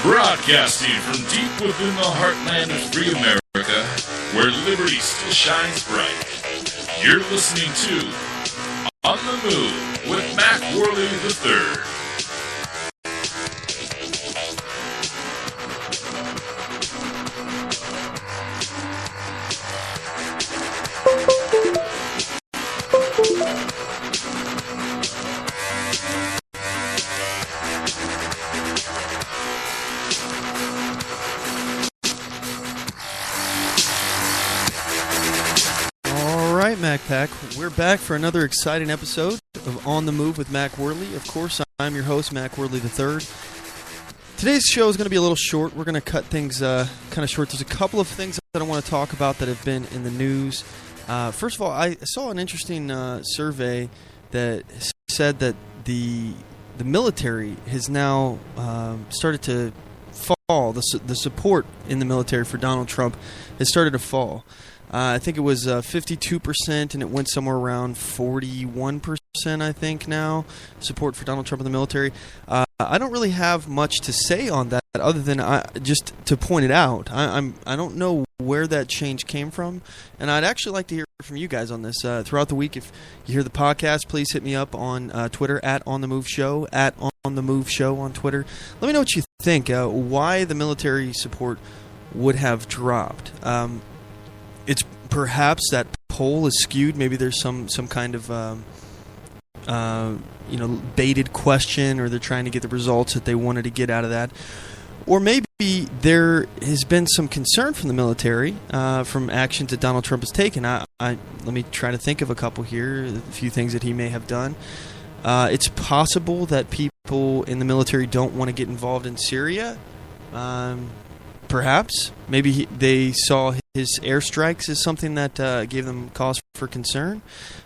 Broadcasting from deep within the heartland of free America, where liberty still shines bright. You're listening to On the Move with Mac Worley III. MacPack. We're back for another exciting episode of On the Move with Mac Worley. Of course, I'm your host, Mac Worley III. Today's show is going to be a little short. We're going to cut things kind of short. There's a couple of things that I want to talk about that have been in the news. First of all, I saw an interesting survey that said that the military has now started to fall. The support in the military for Donald Trump has started to fall. I think it was 52%, and it went somewhere around 41%, I think, now, support for Donald Trump in the military. I don't really have much to say on that other than just to point it out. I don't know where that change came from, and I'd actually like to hear from you guys on this. Throughout the week, if you hear the podcast, please hit me up on Twitter, at OnTheMoveShow, at OnTheMoveShow on Twitter. Let me know what you think, why the military support would have dropped. It's perhaps that poll is skewed. Maybe there's some kind of baited question, or they're trying to get the results that they wanted to get out of that. Or maybe there has been some concern from the military from actions that Donald Trump has taken. Let me try to think of a couple here, a few things that he may have done. It's possible that people in the military don't want to get involved in Syria. Perhaps. Maybe they saw his airstrikes as something that gave them cause for concern,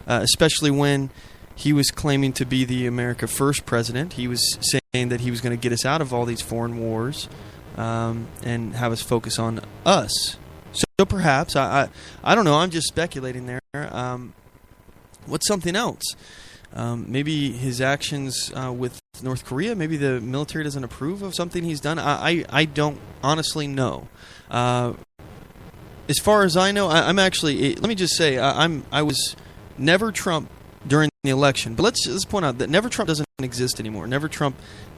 especially when he was claiming to be the America First president. He was saying that he was going to get us out of all these foreign wars and have us focus on us. So perhaps, I don't know, I'm just speculating there. What's something else? Maybe his actions with North Korea, maybe the military doesn't approve of something he's done. I don't honestly know. As far as I know, I'm actually, let me just say, I was never Trump during the election. But let's point out that Never Trump doesn't exist anymore. Never Trump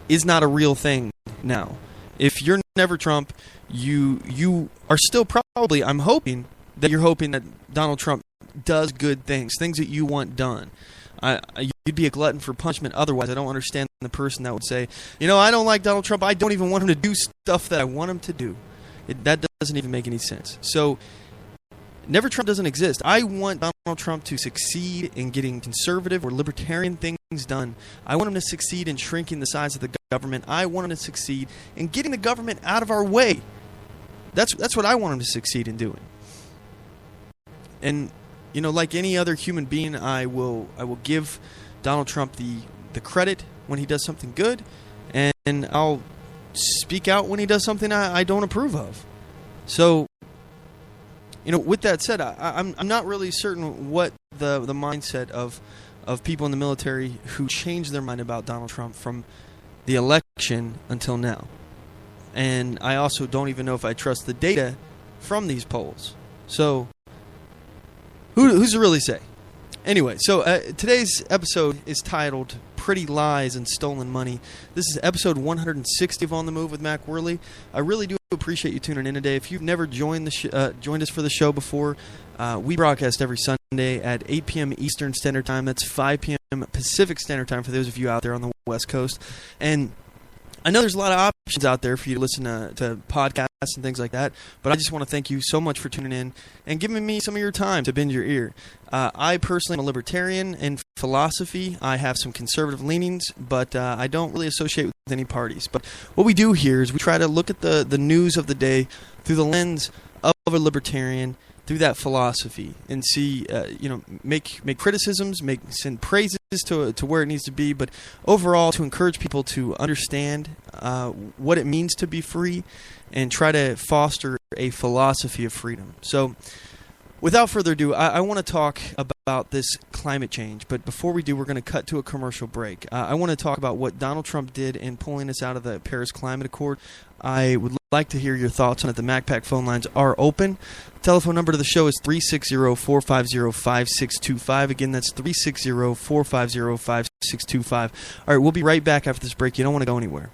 is not a real thing now. If you're Never Trump, you are still probably, I'm hoping that you're hoping that Donald Trump does good things that you want done. You'd be a glutton for punishment otherwise. I don't understand the person that would say, I don't like Donald Trump. I don't even want him to do stuff that I want him to do. That doesn't even make any sense. So, Never Trump doesn't exist. I want Donald Trump to succeed in getting conservative or libertarian things done. I want him to succeed in shrinking the size of the government. I want him to succeed in getting the government out of our way. That's what I want him to succeed in doing. And like any other human being, I will give Donald Trump the credit when he does something good, and I'll speak out when he does something I don't approve of. So, with that said, I'm not really certain what the mindset of people in the military who changed their mind about Donald Trump from the election until now. And I also don't even know if I trust the data from these polls. So, who's to really say? Anyway, so today's episode is titled Pretty Lies and Stolen Money. This is episode 160 of On the Move with Mac Worley. I really do appreciate you tuning in today. If you've never joined us for the show before, we broadcast every Sunday at 8 p.m. Eastern Standard Time. That's 5 p.m. Pacific Standard Time for those of you out there on the West Coast. And I know there's a lot of options out there for you to listen to podcasts and things like that, but I just want to thank you so much for tuning in and giving me some of your time to bend your ear. I personally am a libertarian in philosophy. I have some conservative leanings, but I don't really associate with any parties. But what we do here is we try to look at the news of the day through the lens of a libertarian, through that philosophy, and see, make criticisms, send praises to where it needs to be, but overall to encourage people to understand what it means to be free and try to foster a philosophy of freedom. So without further ado, I want to talk about this climate change. But before we do, we're going to cut to a commercial break. I want to talk about what Donald Trump did in pulling us out of the Paris Climate Accord. I would like to hear your thoughts on it. The MacPack phone lines are open. Telephone number to the show is 360-450-5625. Again, that's 360-450-5625. All right, we'll be right back after this break. You don't want to go anywhere.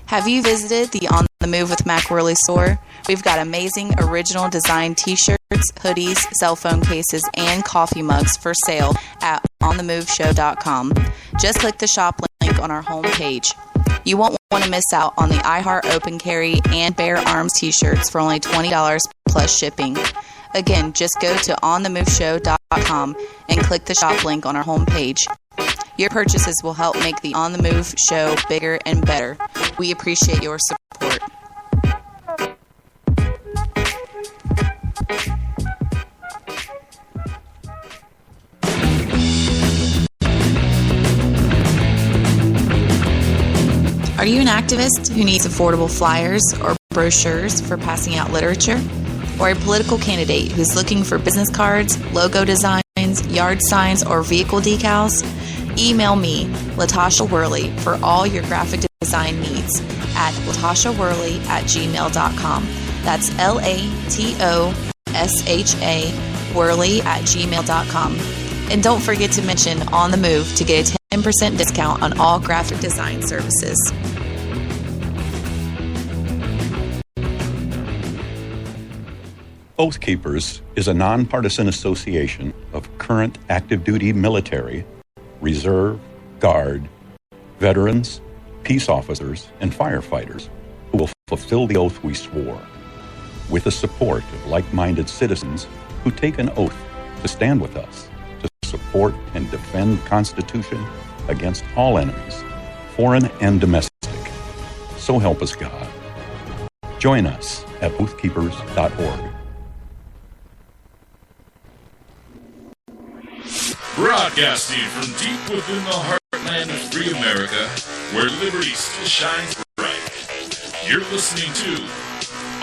Have you visited the On the Move with Mac Worley store? We've got amazing original design t-shirts, hoodies, cell phone cases, and coffee mugs for sale at OnTheMoveShow.com. Just click the shop link on our homepage. You won't want to miss out on the iHeart Open Carry and Bare Arms t-shirts for only $20 plus shipping. Again, just go to OnTheMoveShow.com and click the shop link on our homepage. Your purchases will help make the On the Move show bigger and better. We appreciate your support. Are you an activist who needs affordable flyers or brochures for passing out literature? Or a political candidate who's looking for business cards, logo designs, yard signs, or vehicle decals? Email me, Latasha Worley, for all your graphic design needs at latashaworley@gmail.com. That's LATOSHA Worley@gmail.com. And don't forget to mention On the Move to get a 10% discount on all graphic design services. Oath Keepers is a nonpartisan association of current active duty military, reserve, guard, veterans, peace officers, and firefighters who will fulfill the oath we swore, with the support of like-minded citizens who take an oath to stand with us, to support and defend the Constitution against all enemies, foreign and domestic. So help us God. Join us at oathkeepers.org. Broadcasting from deep within the heartland of free America, where liberty still shines bright. You're listening to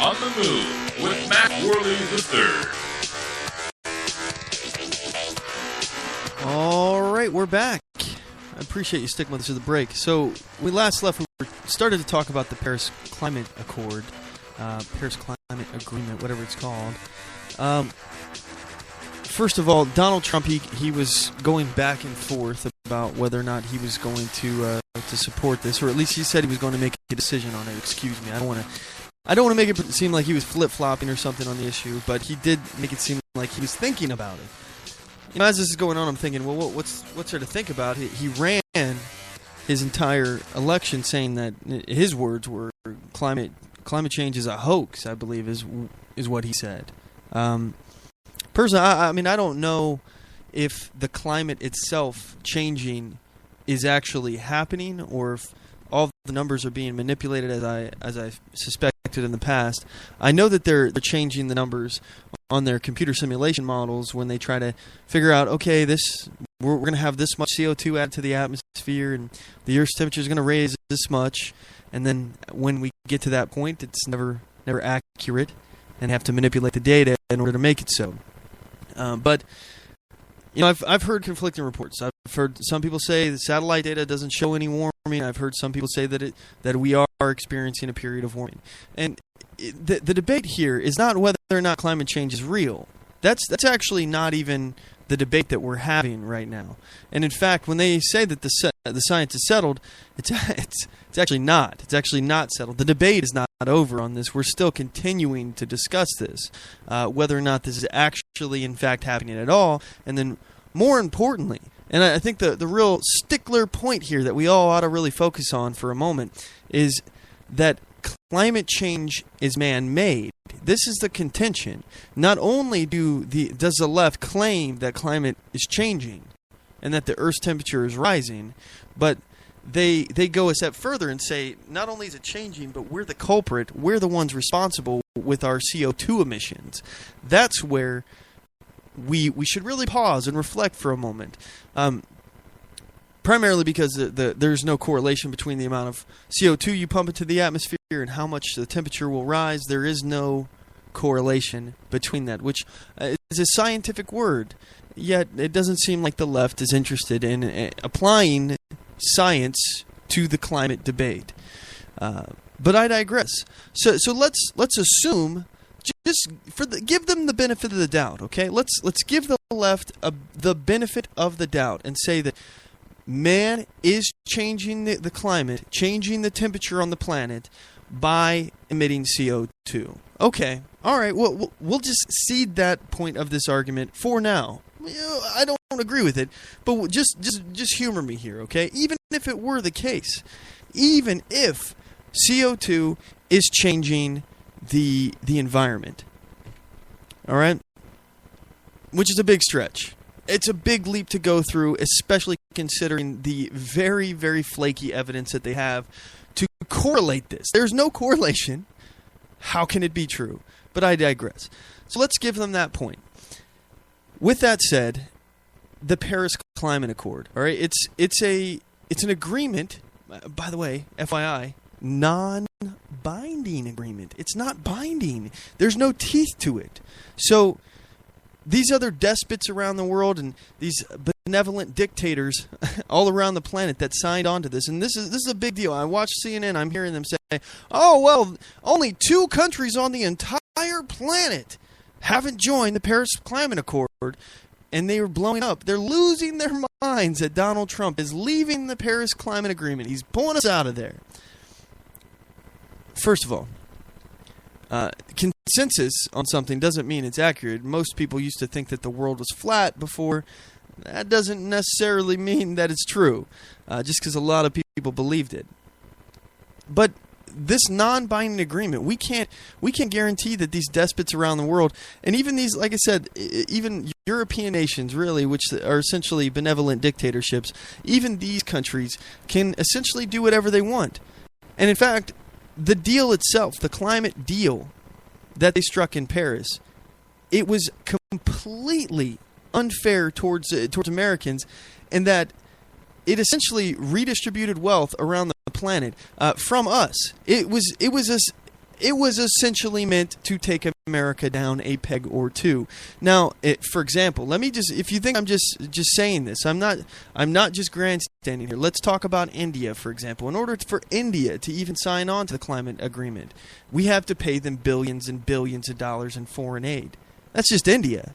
On the Move with Mac Worley III. All right, we're back. I appreciate you sticking with us to the break. So we last left, we started to talk about the Paris Climate Accord, Paris Climate Agreement, whatever it's called. First of all, Donald Trump, he was going back and forth about whether or not he was going to support this, or at least he said he was going to make a decision on it. Excuse me, I don't want to make it seem like he was flip-flopping or something on the issue, but he did make it seem like he was thinking about it. You know, as this is going on, I'm thinking, well, what's there to think about? He ran his entire election saying that his words were climate change is a hoax, I believe is what he said. Personally, I mean, I don't know if the climate itself changing is actually happening, or if all the numbers are being manipulated as I suspected in the past. I know that they're changing the numbers on their computer simulation models when they try to figure out, okay, we're going to have this much CO2 added to the atmosphere, and the Earth's temperature is going to raise this much, and then when we get to that point, it's never accurate, and have to manipulate the data in order to make it so. But you know, I've heard conflicting reports. I've heard some people say the satellite data doesn't show any warming. I've heard some people say that we are experiencing a period of warming. And the debate here is not whether or not climate change is real. That's actually not even the debate that we're having right now. And in fact, when they say that the science is settled, it's actually not. It's actually not settled. The debate is not over on this. We're still continuing to discuss this, whether or not this is actually, in fact, happening at all. And then, more importantly, and I think the real stickler point here that we all ought to really focus on for a moment is that climate change is man-made. This is the contention. Not only does the left claim that climate is changing and that the Earth's temperature is rising, but they go a step further and say not only is it changing, but we're the culprit. We're the ones responsible with our CO2 emissions. That's where we should really pause and reflect for a moment. primarily because there's no correlation between the amount of CO2 you pump into the atmosphere and how much the temperature will rise. There is no correlation between that, which is a scientific word. Yet it doesn't seem like the left is interested in applying science to the climate debate. But I digress. So let's assume, just give them the benefit of the doubt. Okay, let's give the left the benefit of the doubt and say that man is changing the climate, changing the temperature on the planet by emitting CO2. Okay, all right. We'll just cede that point of this argument for now. I don't agree with it, but just humor me here, okay? Even if it were the case, even if CO2 is changing the environment, all right? Which is a big stretch. It's a big leap to go through, especially considering the very, very flaky evidence that they have to correlate this. There's no correlation. How can it be true? But I digress. So let's give them that point. With that said, the Paris Climate Accord, all right, it's an agreement, by the way, FYI, non-binding agreement. It's not binding. There's no teeth to it. So these other despots around the world and these benevolent dictators all around the planet that signed on to this, and this is a big deal. I watch CNN, I'm hearing them say, oh, well, only 2 countries on the entire planet haven't joined the Paris Climate Accord, and they were blowing up. They're losing their minds that Donald Trump is leaving the Paris Climate Agreement. He's pulling us out of there. First of all, consensus on something doesn't mean it's accurate. Most people used to think that the world was flat before. That doesn't necessarily mean that it's true, just because a lot of people believed it. But this non-binding agreement, we can't guarantee that these despots around the world, and even these, like I said, even European nations, really, which are essentially benevolent dictatorships, even these countries can essentially do whatever they want. And in fact, the deal itself, the climate deal that they struck in Paris, it was completely unfair towards Americans, in that it essentially redistributed wealth around the planet from us. It was essentially meant to take America down a peg or two. Now, for example, let me just, if you think I'm just saying this, I'm not just grandstanding here. Let's talk about India, for example. In order for India to even sign on to the climate agreement, we have to pay them billions and billions of dollars in foreign aid. That's just India.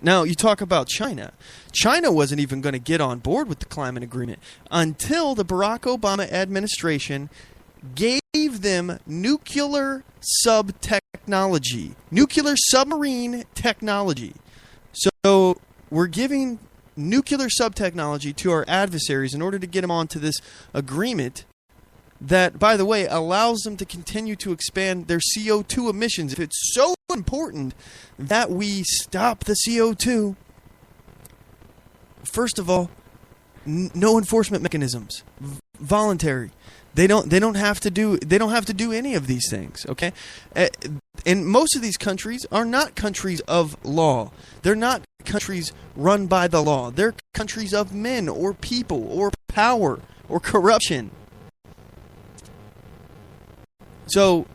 Now, you talk about China. China wasn't even going to get on board with the climate agreement until the Barack Obama administration gave them nuclear sub-technology, nuclear submarine technology. So we're giving nuclear sub-technology to our adversaries in order to get them onto this agreement that, by the way, allows them to continue to expand their CO2 emissions. If it's so important that we stop the CO2, first of all, no enforcement mechanisms, voluntary. They don't have to do any of these things, okay? And most of these countries are not countries of law. They're not countries run by the law. They're countries of men or people or power or corruption. So,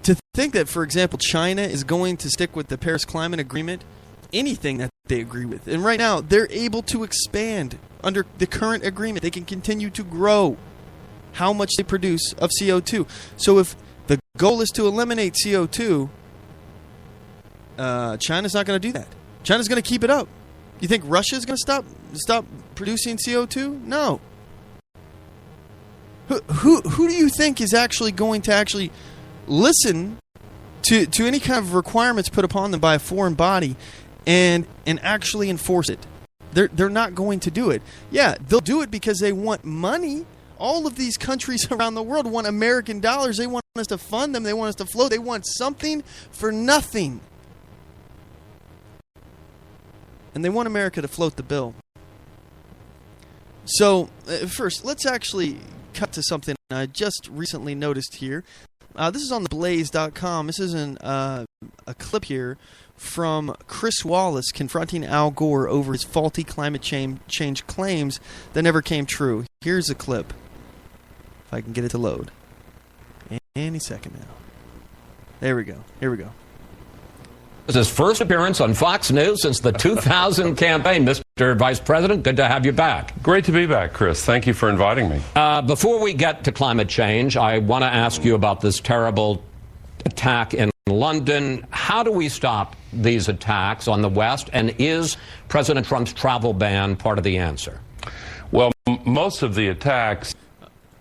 to think that, for example, China is going to stick with the Paris Climate Agreement, anything that they agree with, and right now they're able to expand under the current agreement. They can continue to grow how much they produce of CO2. So if the goal is to eliminate CO2, China's not going to do that. China's going to keep it up. You think Russia's going to stop producing CO2? No. Who do you think is actually going to listen to any kind of requirements put upon them by a foreign body and actually enforce it? They're not going to do it. Yeah, they'll do it because they want money. All of these countries around the world want American dollars. They want us to fund them. They want us to float. They want something for nothing. And they want America to float the bill. So, first, let's actually cut to something I just recently noticed here. This is on theblaze.com. This is an a clip here from Chris Wallace confronting Al Gore over his faulty climate change claims that never came true. Here's a clip, if I can get it to load. Any second now. There we go. Here we go. This is his first appearance on Fox News since the 2000 campaign. Mr. Vice President, good to have you back. Great to be back, Chris. Thank you for inviting me. Before we get to climate change, I want to ask you about this terrible attack in London. How do we stop these attacks on the West? And is President Trump's travel ban part of the answer? Well, most of the attacks...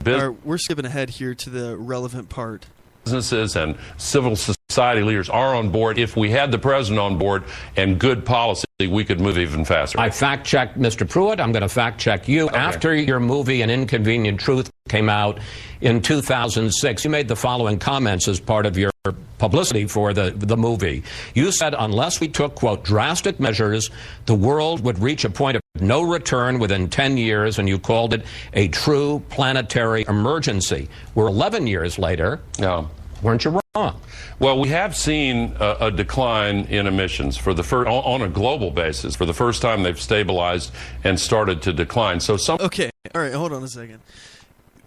We're skipping ahead here to the relevant part. Businesses and civil society leaders are on board. If we had the president on board and good policy, we could move even faster. I fact-checked Mr. Pruitt. I'm going to fact-check you. Okay. After your movie An Inconvenient Truth came out in 2006, you made the following comments as part of your publicity for the movie. You said, unless we took, quote, drastic measures, the world would reach a point of no return within 10 years, and you called it a true planetary emergency. We're 11 years later. Yeah. Weren't you wrong? Well, we have seen a decline in emissions for the first, on a global basis. For the first time, they've stabilized and started to decline. So Okay, all right, hold on a second.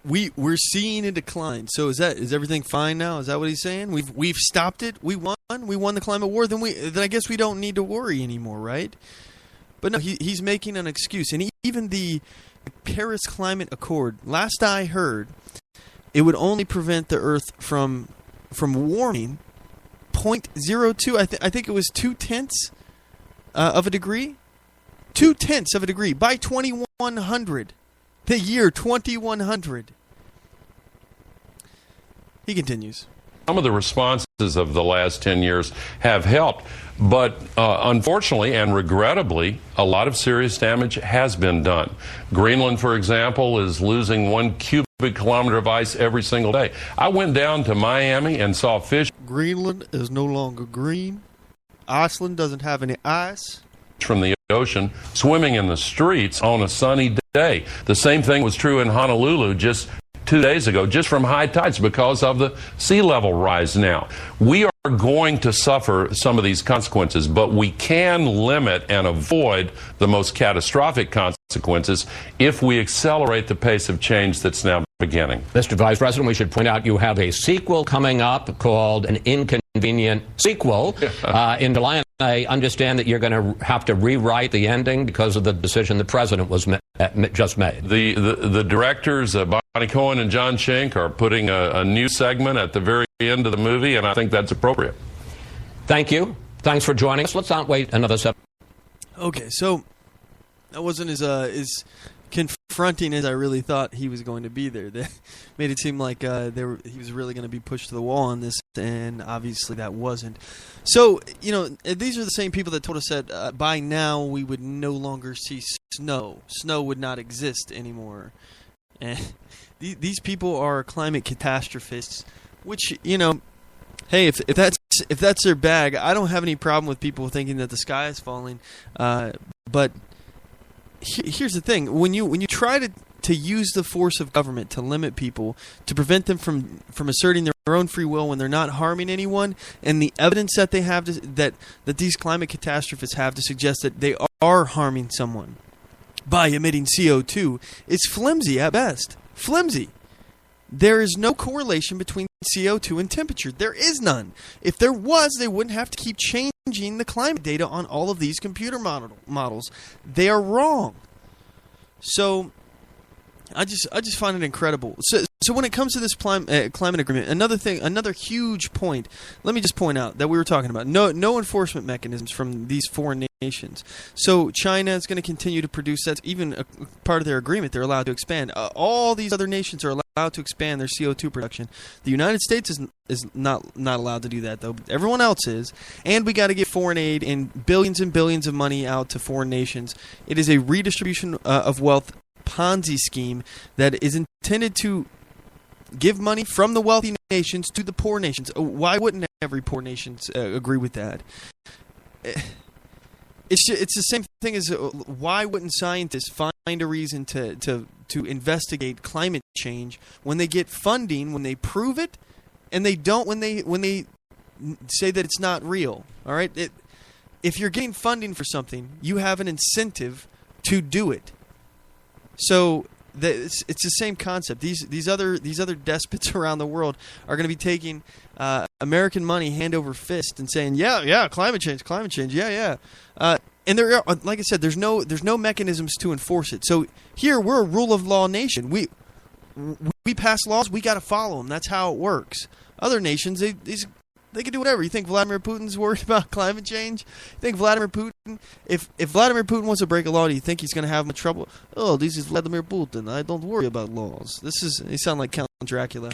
We're seeing a decline. So is everything fine now? Is that what he's saying? We've stopped it. We won the climate war. Then I guess we don't need to worry anymore, right? But no, he's making an excuse. And even the Paris Climate Accord, last I heard, it would only prevent the Earth from warming 0.02. I think it was 0.2 of a degree. 0.2 of a degree by 2100. The year 2100. He continues. Some of the responses of the last 10 years have helped, but unfortunately and regrettably, a lot of serious damage has been done. Greenland, for example, is losing 1 cubic kilometer of ice every single day. I went down to Miami and saw fish. Greenland is no longer green. Iceland doesn't have any ice. From the ocean swimming in the streets on a sunny day. The same thing was true in Honolulu just 2 days ago, just from high tides because of the sea level rise now. We are going to suffer some of these consequences, but we can limit and avoid the most catastrophic consequences if we accelerate the pace of change that's now beginning. Mr. Vice President, we should point out you have a sequel coming up called An Inconvenient Sequel in July. I understand that you're going to have to rewrite the ending because of the decision the president was just made. The directors, Bonnie Cohen and John Schenck, are putting a new segment at the very end of the movie, and I think that's appropriate. Thank you. Thanks for joining us. Let's not wait another step. Okay, so that wasn't as confronting as I really thought he was going to be there. That made it seem like he was really going to be pushed to the wall on this, and obviously that wasn't. So, these are the same people that told us that by now we would no longer see snow. Snow would not exist anymore. And these people are climate catastrophists, which, hey, if that's their bag, I don't have any problem with people thinking that the sky is falling. But here's the thing: when you try to use the force of government to limit people, to prevent them from asserting their own free will when they're not harming anyone, and the evidence that they have that these climate catastrophists have to suggest that they are harming someone by emitting CO2, it's flimsy at best. Flimsy. There is no correlation between CO2 and temperature. There is none. If there was, they wouldn't have to keep changing the climate data on all of these computer models. They are wrong. So I just find it incredible. So when it comes to this climate agreement, another huge point. Let me just point out that we were talking about no enforcement mechanisms from these foreign nations. So China is going to continue to produce. That's even a part of their agreement. They're allowed to expand. All these other nations are allowed to expand their CO2 production. The United States is not allowed to do that, though. Everyone else is. And we got to give foreign aid and billions of money out to foreign nations. It is a redistribution of wealth Ponzi scheme that is intended to give money from the wealthy nations to the poor nations. Why wouldn't every poor nation agree with that? It's the same thing as why wouldn't scientists find a reason to investigate climate change when they get funding, when they prove it, and they don't when they say that it's not real. All right, if you're getting funding for something, you have an incentive to do it. So it's the same concept. These other despots around the world are going to be taking American money hand over fist and saying, yeah, climate change, yeah. And there are, like I said, there's no mechanisms to enforce it. So here we're a rule of law nation. We pass laws, we got to follow them. That's how it works. Other nations, they can do whatever. You think Vladimir Putin's worried about climate change? You think Vladimir Putin, if Vladimir Putin wants to break a law, do you think he's going to have much trouble? Oh, this is Vladimir Putin. I don't worry about laws. He sound like Count Dracula.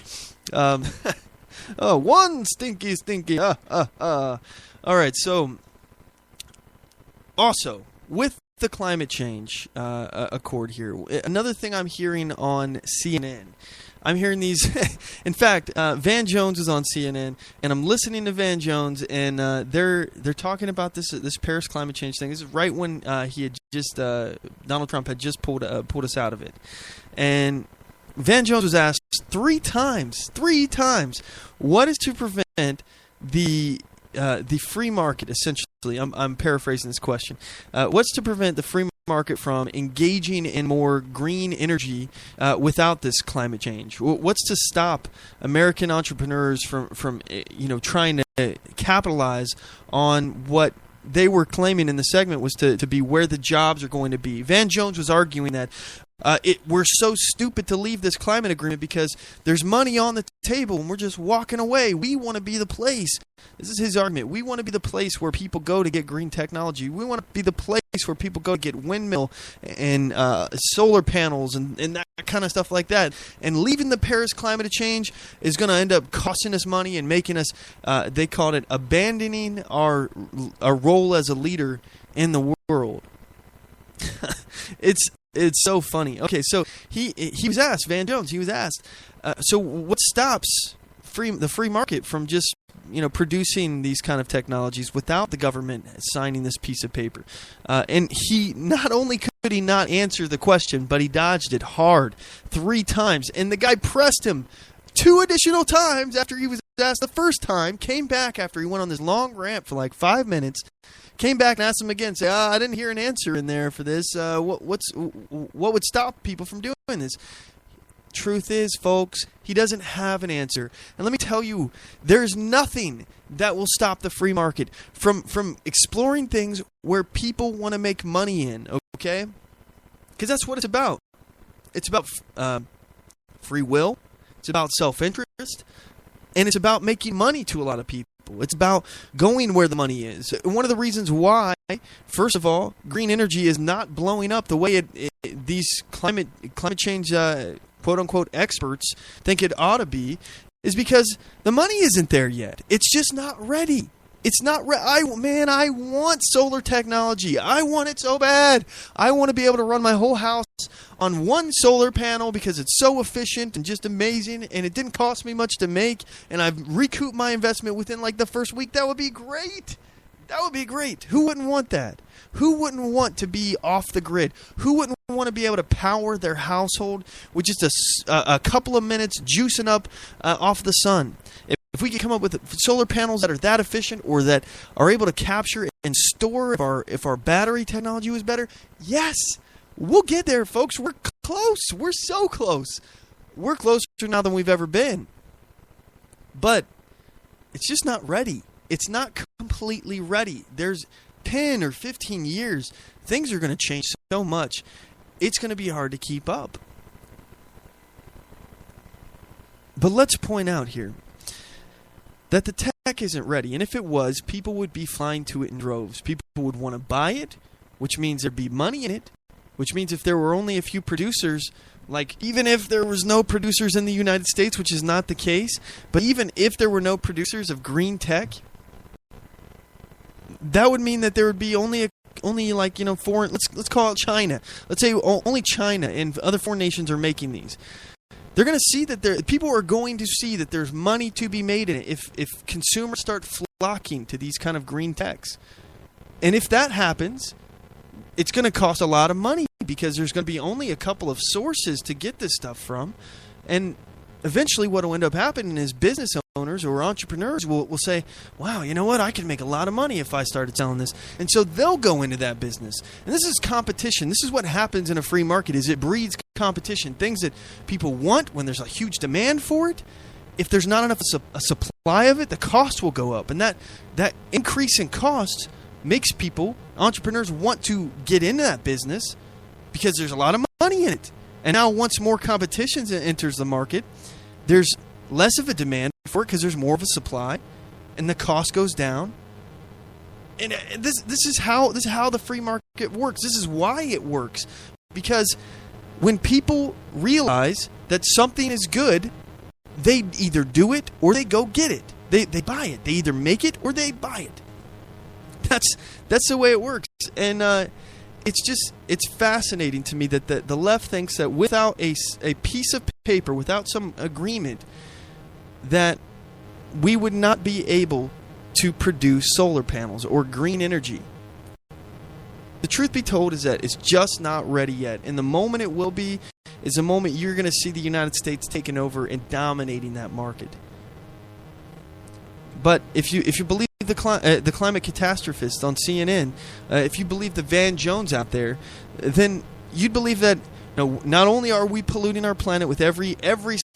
Oh, one stinky. All right, so also with the climate change accord here, another thing I'm hearing on CNN. I'm hearing these. In fact, Van Jones is on CNN, and I'm listening to Van Jones, and they're talking about this Paris climate change thing. This is right when he had just Donald Trump had just pulled us out of it, and Van Jones was asked three times, what is to prevent the free market, essentially. I'm paraphrasing this question. What's to prevent the free market from engaging in more green energy without this climate change? What's to stop American entrepreneurs from trying to capitalize on what they were claiming in the segment was to be where the jobs are going to be? Van Jones was arguing that we're so stupid to leave this climate agreement because there's money on the table and we're just walking away. We want to be the place. This is his argument. We want to be the place where people go to get green technology. We want to be the place where people go to get windmill and solar panels and that kind of stuff like that. And leaving the Paris climate change is going to end up costing us money and making us, they called it, abandoning our role as a leader in the world. It's so funny. Okay, so he was asked, Van Jones, he was asked, so what stops the free market from just producing these kind of technologies without the government signing this piece of paper? And he not only could he not answer the question, but he dodged it hard 3 times. And the guy pressed him 2 additional times after he was asked the first time, came back after he went on this long rant for like 5 minutes, came back and asked him again, say, I didn't hear an answer in there for this. What would stop people from doing this? Truth is, folks, he doesn't have an answer. And let me tell you, there's nothing that will stop the free market from exploring things where people want to make money in, okay? Because that's what it's about. It's about free will. It's about self-interest. And it's about making money to a lot of people. It's about going where the money is. One of the reasons why, first of all, green energy is not blowing up the way these climate change quote-unquote experts think it ought to be is because the money isn't there yet. It's just not ready. It's not I want solar technology. I want it so bad. I want to be able to run my whole house on one solar panel because it's so efficient and just amazing, and it didn't cost me much to make, and I've recouped my investment within like the first week. That would be great. That would be great. Who wouldn't want that? Who wouldn't want to be off the grid? Who wouldn't want to be able to power their household with just a couple of minutes juicing up off the sun? If we could come up with solar panels that are that efficient or that are able to capture and store if our battery technology was better, yes, we'll get there, folks. We're close. We're so close. We're closer now than we've ever been. But it's just not ready. It's not completely ready. There's 10 or 15 years. Things are going to change so much. It's going to be hard to keep up. But let's point out here that the tech isn't ready. And if it was, people would be flying to it in droves. People would want to buy it, which means there'd be money in it, which means if there were only a few producers, like even if there was no producers in the United States, which is not the case, but even if there were no producers of green tech, that would mean that there would be only foreign, let's call it China. Let's say only China and other foreign nations are making these. They're going to see that people are going to see that there's money to be made in it if consumers start flocking to these kind of green techs. And if that happens, it's going to cost a lot of money because there's going to be only a couple of sources to get this stuff from. And eventually what will end up happening is business owners or entrepreneurs will say, wow, you know what? I can make a lot of money if I started selling this. And so they'll go into that business. And this is competition. This is what happens in a free market is it breeds competition. Things that people want when there's a huge demand for it. If there's not enough a supply of it, the cost will go up. And that increase in costs makes people, entrepreneurs, want to get into that business because there's a lot of money in it. And now once more competition enters the market, there's less of a demand for it because there's more of a supply, and the cost goes down. And this is how the free market works. This is why it works. Because when people realize that something is good, they either do it or they go get it. They buy it. They either make it or they buy it. That's the way it works. And it's fascinating to me that the left thinks that without a piece of paper, without some agreement, that we would not be able to produce solar panels or green energy. The truth be told is that it's just not ready yet. And the moment it will be is the moment you're going to see the United States taking over and dominating that market. But if you believe the climate catastrophist on CNN, if you believe the Van Jones out there, then you'd believe that not only are we polluting our planet with every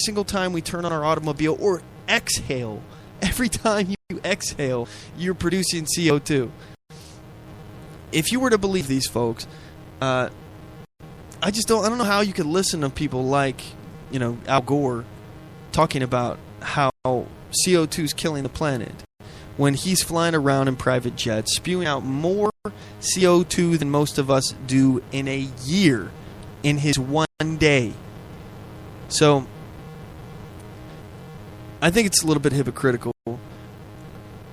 single time we turn on our automobile or exhale, every time you exhale, you're producing CO2. If you were to believe these folks, I don't know how you could listen to people like, Al Gore talking about how CO2 is killing the planet when he's flying around in private jets, spewing out more CO2 than most of us do in a year in his one day. So I think it's a little bit hypocritical.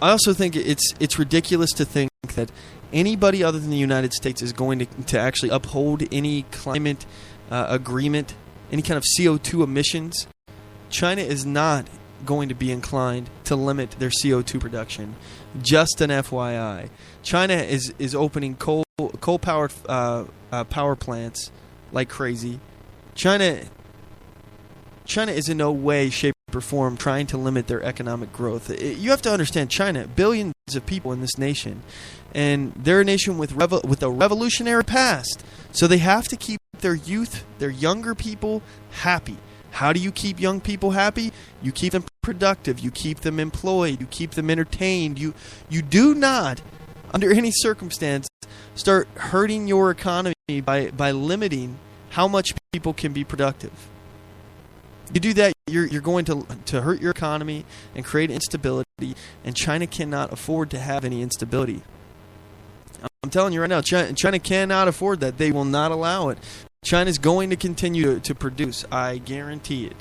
I also think it's ridiculous to think that anybody other than the United States is going to actually uphold any climate agreement, any kind of CO2 emissions. China is not going to be inclined to limit their CO2 production. Just an FYI. China is opening coal-powered power plants like crazy. China is in no way, shape, or form trying to limit their economic growth. You have to understand, China, billions of people in this nation, and they're a nation with a revolutionary past. So they have to keep their youth, their younger people, happy. How do you keep young people happy? You keep them productive. You keep them employed. You keep them entertained. You do not, under any circumstance, start hurting your economy by limiting how much people can be productive. You do that, you're going to hurt your economy and create instability, and China cannot afford to have any instability. I'm telling you right now, China cannot afford that. They will not allow it. China's going to continue to produce. I guarantee it.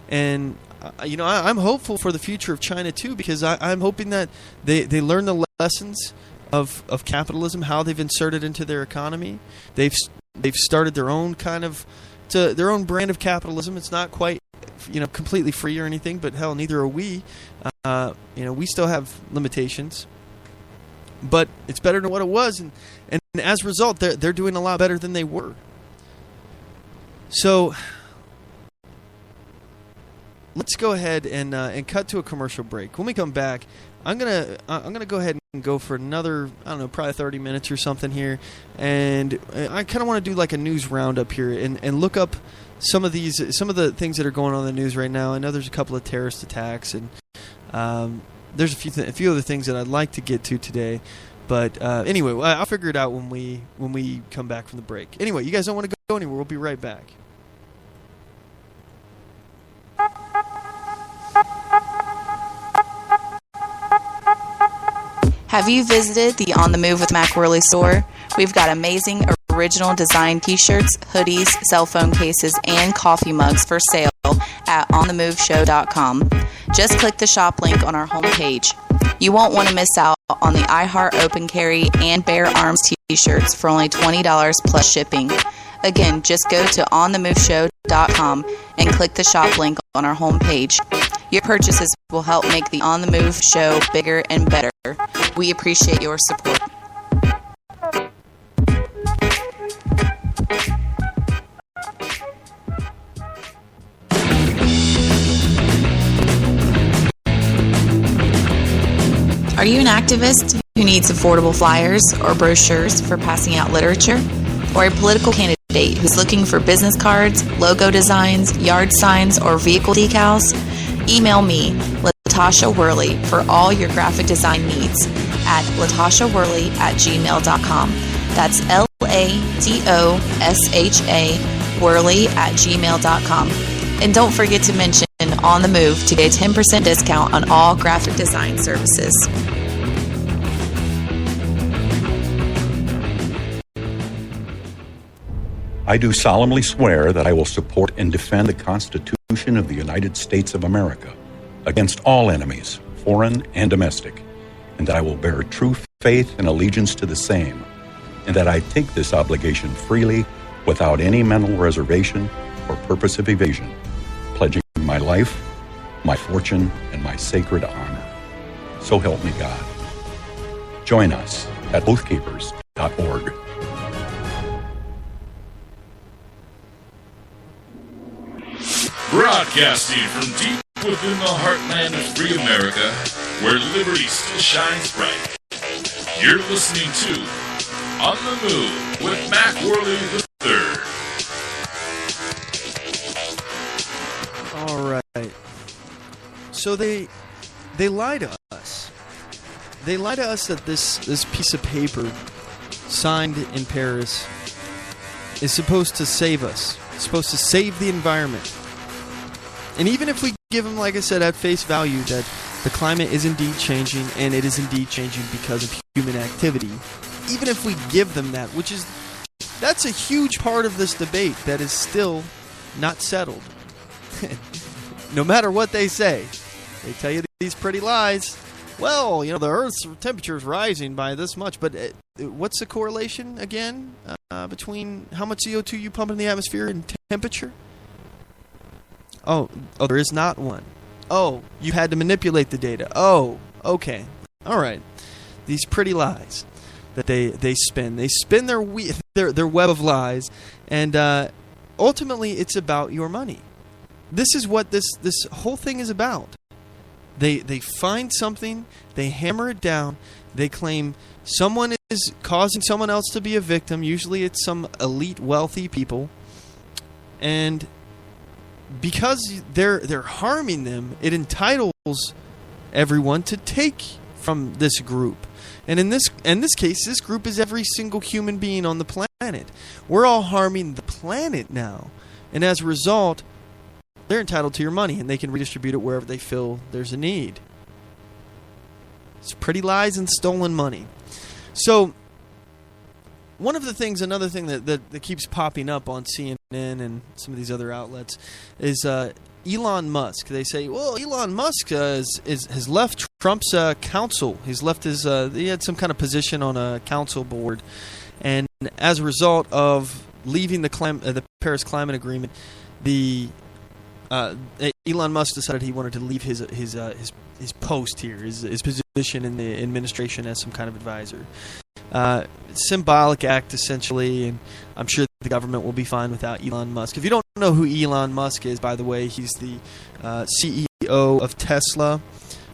And I'm hopeful for the future of China too, because I'm hoping that they learn the lessons of capitalism, how they've inserted into their economy. They've started their own their own brand of capitalism. It's not quite completely free or anything, but hell, neither are we. We still have limitations, but it's better than what it was, and as a result, they're doing a lot better than they were. So let's go ahead and cut to a commercial break. When we come back, I'm gonna go ahead and go for another, probably 30 minutes or something here, and I kind of want to do like a news roundup here and look up some of the things that are going on in the news right now. I know there's a couple of terrorist attacks, and there's a few other things that I'd like to get to today. But anyway, I'll figure it out when we come back from the break. Anyway, you guys don't want to go anywhere. We'll be right back. Have you visited the On the Move with Mac Worley store? We've got amazing original design t-shirts, hoodies, cell phone cases, and coffee mugs for sale at OnTheMoveShow.com. Just click the shop link on our homepage. You won't want to miss out on the iHeart Open Carry and Bare Arms t-shirts for only $20 plus shipping. Again, just go to OnTheMoveShow.com and click the shop link on our homepage. Your purchases will help make the On The Move show bigger and better. We appreciate your support. Are you an activist who needs affordable flyers or brochures for passing out literature? Or a political candidate who's looking for business cards, logo designs, yard signs, or vehicle decals? Email me, Latasha Worley, for all your graphic design needs at latashaworley@gmail.com. That's LATOSHA Worley@gmail.com. And don't forget to mention On the Move to get a 10% discount on all graphic design services. I do solemnly swear that I will support and defend the Constitution of the United States of America against all enemies, foreign and domestic, and that I will bear true faith and allegiance to the same, and that I take this obligation freely without any mental reservation or purpose of evasion, pledging my life, my fortune, and my sacred honor. So help me God. Join us at oathkeepers.org. Broadcasting from deep within the heartland of free America, where liberty still shines bright. You're listening to On the Move with Mac Worley III. All right. So they lie to us. They lie to us that this piece of paper signed in Paris is supposed to save us. It's supposed to save the environment. And even if we give them, like I said, at face value that the climate is indeed changing, and it is indeed changing because of human activity, even if we give them that, that's a huge part of this debate that is still not settled. No matter what they say, they tell you these pretty lies. Well, the Earth's temperature is rising by this much, but what's the correlation again between how much CO2 you pump in the atmosphere and temperature? Oh, there is not one. Oh, you had to manipulate the data. Oh, okay. All right. These pretty lies that they spin. They spin their web of lies, and ultimately it's about your money. This is what this whole thing is about. They find something, they hammer it down, they claim someone is causing someone else to be a victim. Usually it's some elite wealthy people, and because they're harming them, it entitles everyone to take from this group. And in this case, this group is every single human being on the planet. We're all harming the planet now. And as a result, they're entitled to your money, and they can redistribute it wherever they feel there's a need. It's pretty lies and stolen money. So another thing that keeps popping up on CNN and some of these other outlets is Elon Musk. They say, well, Elon Musk has left Trump's council. He's left he had some kind of position on a council board, and as a result of leaving the Paris Climate Agreement, Elon Musk decided he wanted to leave his post here, his position in the administration as some kind of advisor. Symbolic act, essentially, and I'm sure the government will be fine without Elon Musk. If you don't know who Elon Musk is, by the way, he's the CEO of Tesla,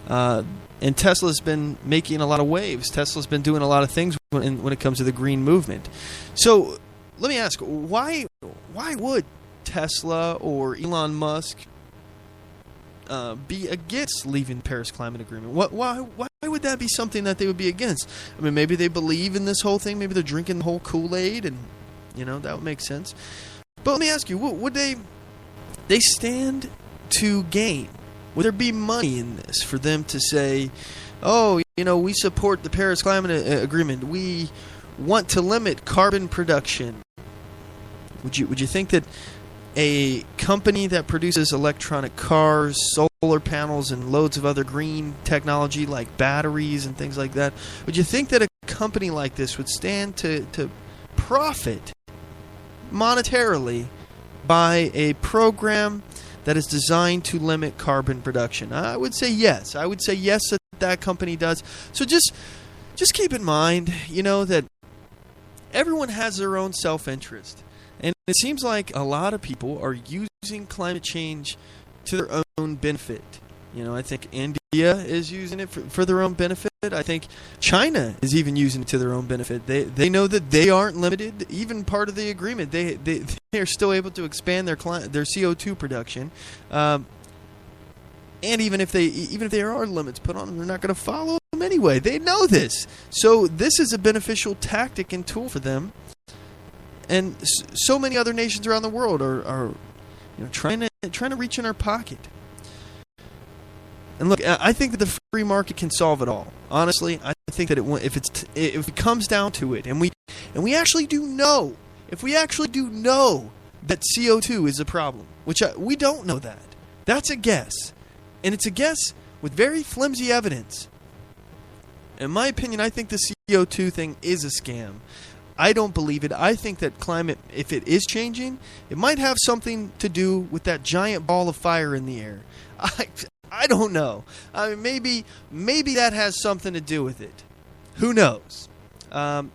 and Tesla's been making a lot of waves. Tesla's been doing a lot of things when it comes to the green movement. So let me ask, why would Tesla or Elon Musk be against leaving the Paris Climate Agreement? Why would that be something that they would be against? I mean, maybe they believe in this whole thing. Maybe they're drinking the whole Kool-Aid, and that would make sense. But let me ask you, would they stand to gain? Would there be money in this for them to say, oh, we support the Paris Climate Agreement. We want to limit carbon production. Would you think that a company that produces electronic cars, solar panels, and loads of other green technology like batteries and things like that, would you think that a company like this would stand to profit monetarily by a program that is designed to limit carbon production? I would say yes. I would say yes that company does. So just keep in mind, that everyone has their own self-interest. And it seems like a lot of people are using climate change to their own benefit. I think India is using it for their own benefit. I think China is even using it to their own benefit. They know that they aren't limited. Even part of the agreement, they are still able to expand their CO2 production. And even if there are limits put on them, they're not going to follow them anyway. They know this. So this is a beneficial tactic and tool for them. And so many other nations around the world are trying to reach in our pocket. And look, I think that the free market can solve it all. Honestly, I think that if it comes down to it, and we actually do know, if we actually do know that CO2 is a problem, which we don't know that. That's a guess. And it's a guess with very flimsy evidence. In my opinion, I think the CO2 thing is a scam. I don't believe it. I think that climate, if it is changing, it might have something to do with that giant ball of fire in the air. I don't know. I mean, maybe that has something to do with it. Who knows? But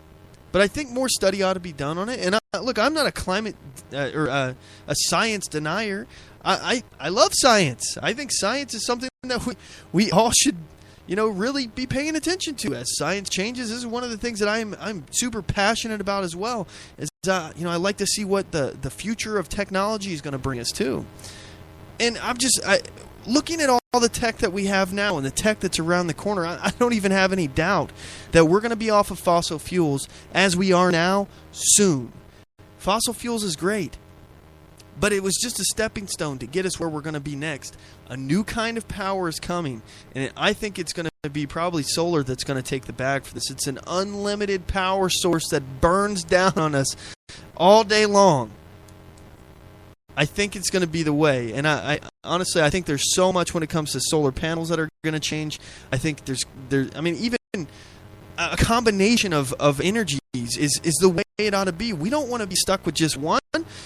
I think more study ought to be done on it. And look, I'm not a climate or a science denier. I love science. I think science is something that we all should really be paying attention to as science changes. This is one of the things that I'm super passionate about as well. Is I like to see what the future of technology is going to bring us to. And I'm just looking at all the tech that we have now and the tech that's around the corner. I don't even have any doubt that we're going to be off of fossil fuels as we are now soon. Fossil fuels is great, but it was just a stepping stone to get us where we're going to be next. A new kind of power is coming, and I think it's going to be probably solar that's going to take the bag for this. It's an unlimited power source that burns down on us all day long. I think it's going to be the way, and I honestly, I think there's so much when it comes to solar panels that are going to change. I think even a combination of energies is the way it ought to be. We don't want to be stuck with just one.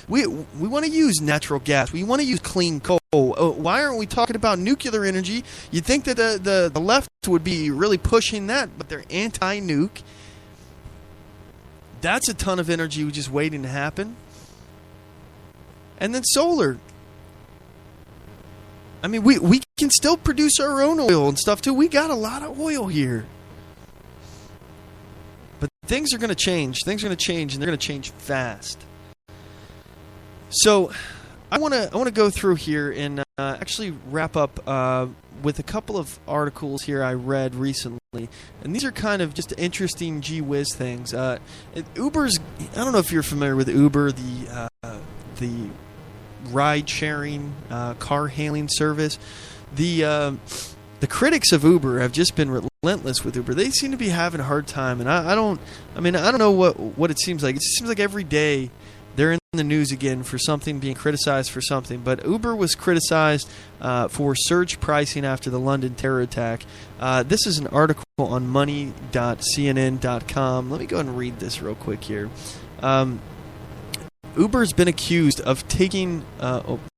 We want to use natural gas. We want to use clean coal. Why aren't we talking about nuclear energy? You'd think that the left would be really pushing that, but they're anti-nuke. That's a ton of energy just waiting to happen. And then solar. I mean, we can still produce our own oil and stuff too. We got a lot of oil here. But things are going to change. Things are going to change, and they're going to change fast. So I want to go through here and actually wrap up with a couple of articles here I read recently. And these are kind of just interesting gee whiz things. Uber's, I don't know if you're familiar with Uber, the ride-sharing car hailing service. The critics of Uber have just been relentless with Uber. They seem to be having a hard time, and I don't know what it seems like. It seems like every day they're in the news again for something, being criticized for something. But Uber was criticized for surge pricing after the London terror attack. This is an article on money.cnn.com. Let me go ahead and read this real quick here. Uber's been accused of taking...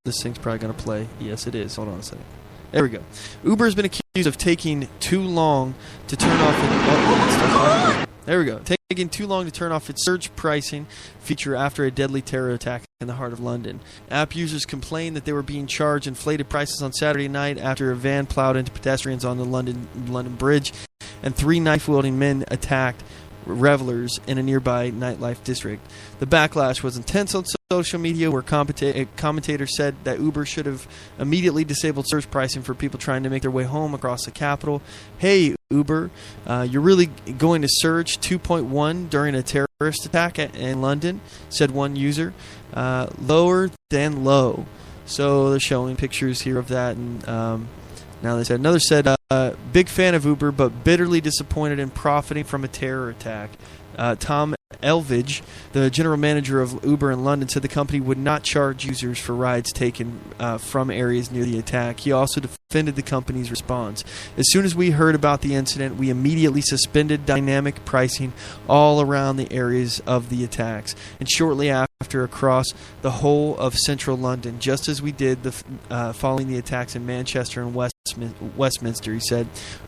this thing's probably going to play. Yes, it is. Hold on a second. There we go. Uber's been accused of taking too long to turn off... there we go. Taking too long to turn off its surge pricing feature after a deadly terror attack in the heart of London. App users complained that they were being charged inflated prices on Saturday night after a van plowed into pedestrians on the London Bridge, and 3 knife-wielding men attacked revelers in a nearby nightlife district. The backlash was intense on social media, where commentators said that Uber should have immediately disabled surge pricing for people trying to make their way home across the capital. Hey, Uber, you're really going to surge 2.1 during a terrorist attack in London, said one user. Lower than low. So they're showing pictures here of that, and now they said, another said, big fan of Uber, but bitterly disappointed in profiting from a terror attack. Tom Elvidge, the general manager of Uber in London, said the company would not charge users for rides taken from areas near the attack. He also defended the company's response. As soon as we heard about the incident, we immediately suspended dynamic pricing all around the areas of the attacks, and shortly after across the whole of central London, just as we did following the attacks in Manchester and Westminster, he said.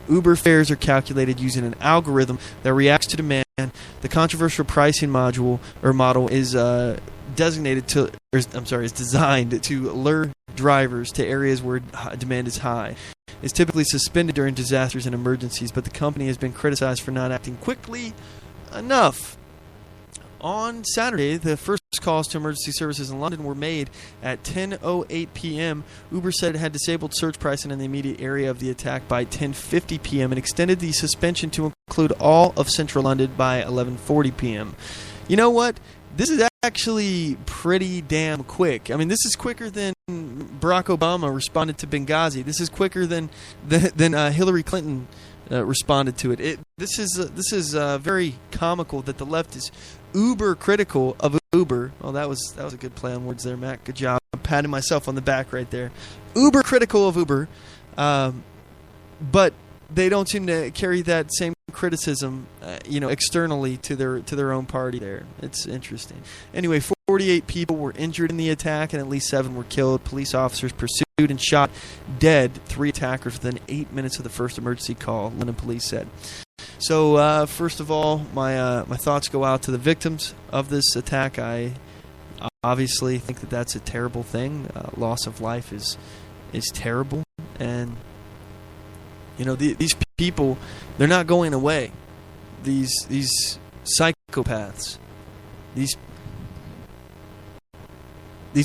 Uber fares are calculated using an algorithm that reacts to demand. The controversial pricing model is designed to lure drivers to areas where demand is high. is typically suspended during disasters and emergencies, but the company has been criticized for not acting quickly enough. On Saturday, the first calls to emergency services in London were made at 10:08 p.m. Uber said it had disabled surge pricing in the immediate area of the attack by 10:50 p.m. and extended the suspension to include all of central London by 11:40 p.m. You know what? This is actually pretty damn quick. I mean, this is quicker than Barack Obama responded to Benghazi. This is quicker than Hillary Clinton responded to it. This is very comical that the left is uber critical of Uber. Well, that was a good play on words there, Matt. Good job. I'm patting myself on the back right there. Uber critical of Uber, but they don't seem to carry that same criticism, externally to their own party. There, it's interesting. Anyway, 48 people were injured in the attack, and at least 7 were killed. Police officers pursued and shot dead 3 attackers within 8 minutes of the first emergency call, London police said. So, first of all, my thoughts go out to the victims of this attack. I obviously think that that's a terrible thing. Loss of life is terrible, and these people, they're not going away. These psychopaths, these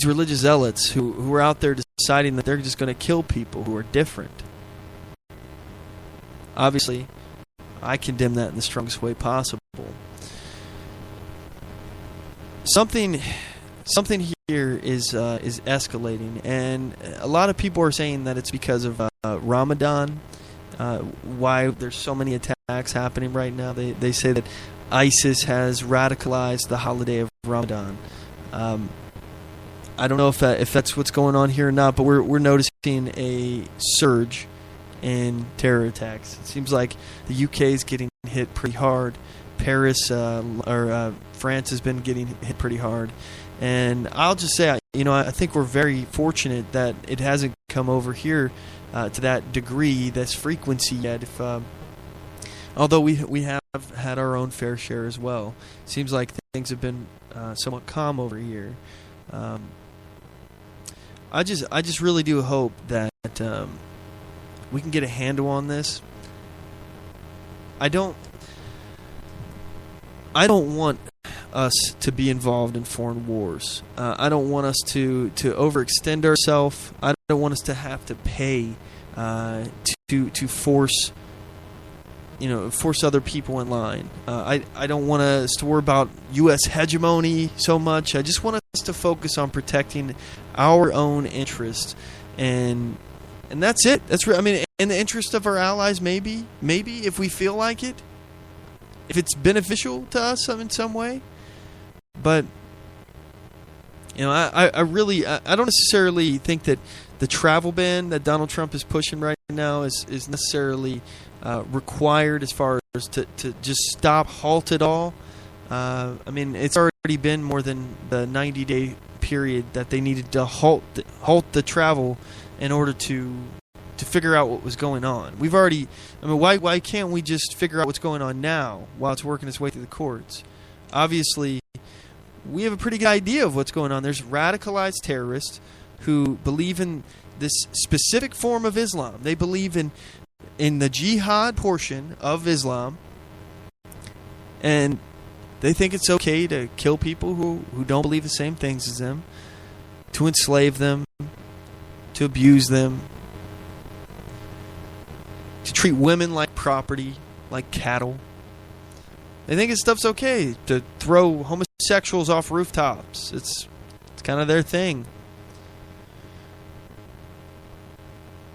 religious zealots who are out there deciding that they're just going to kill people who are different. Obviously, I condemn that in the strongest way possible. Something here is escalating, and a lot of people are saying that it's because of Ramadan. Why there's so many attacks happening right now. They say that ISIS has radicalized the holiday of Ramadan. I don't know if that's what's going on here or not, but we're noticing a surge in terror attacks. It seems like the UK is getting hit pretty hard. Paris or France has been getting hit pretty hard. And I'll just say, I think we're very fortunate that it hasn't come over here to that degree, this frequency yet. Although we have had our own fair share as well. Seems like things have been somewhat calm over here. I just really do hope that we can get a handle on this. I don't want us to be involved in foreign wars. I don't want us to overextend ourselves. I don't want us to have to pay to force other people in line. I don't want us to worry about U.S. hegemony so much. I just want us to focus on protecting our own interests, and that's it. That's in the interest of our allies, maybe if we feel like it, if it's beneficial to us in some way. But I don't necessarily think that the travel ban that Donald Trump is pushing right now is necessarily required as far as to just halt it all. It's already been more than the 90-day period that they needed to halt the travel in order to figure out what was going on. We've already, why can't we just figure out what's going on now while it's working its way through the courts? Obviously, we have a pretty good idea of what's going on. There's radicalized terrorists who believe in this specific form of Islam. They believe in the jihad portion of Islam, and they think it's okay to kill people who don't believe the same things as them, to enslave them, to abuse them, to treat women like property, like cattle. They think this stuff's okay to throw homosexuals off rooftops. It's kind of their thing.